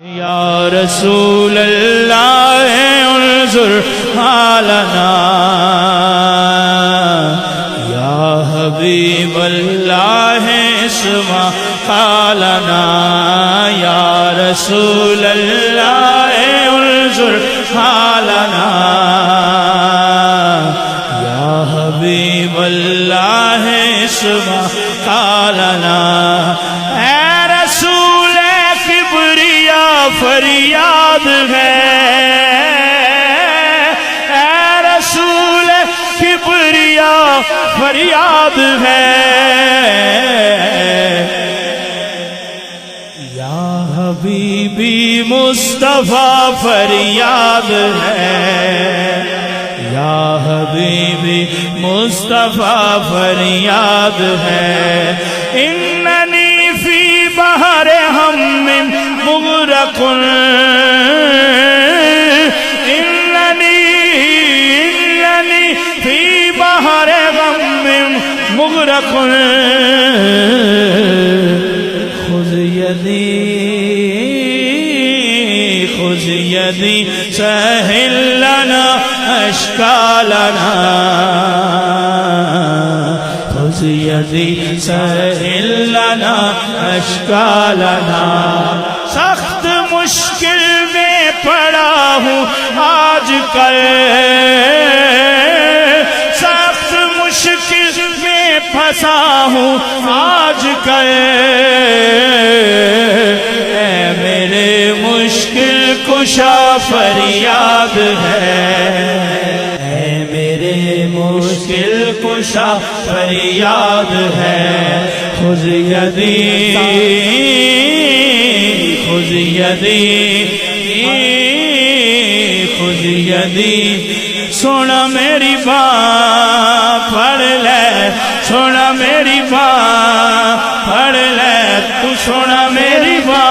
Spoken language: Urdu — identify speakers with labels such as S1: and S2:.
S1: یا رسول اللہ انظر حالنا یا حبیب اللہ اسمع حالنا یا رسول اللہ انظر حالنا یا حبیب اللہ اسمع حالنا اے رسول کبریا فریاد ہے اے رسول کبریا فریاد ہے یا حبیبی مصطفیٰ فریاد ہے یا حبیبی مصطفیٰ فریاد ہے اننی فی بحر ہم مغرق اننی فی بحر غم مغرق خذ یدی سہل لنا اشکالنا خذ یدی سہل لنا اشکالنا سخت مشکل میں پڑا ہوں آج کل سخت مشکل میں پھنسا ہوں آج کل اے میرے مشکل کشا فریاد ہے اے میرے مشکل کشا فریاد ہے خذ یدی خذ یدی خذ یدی سونا میری بات پڑھ لے سونا میری بات پڑھ لے تو سونا میری بات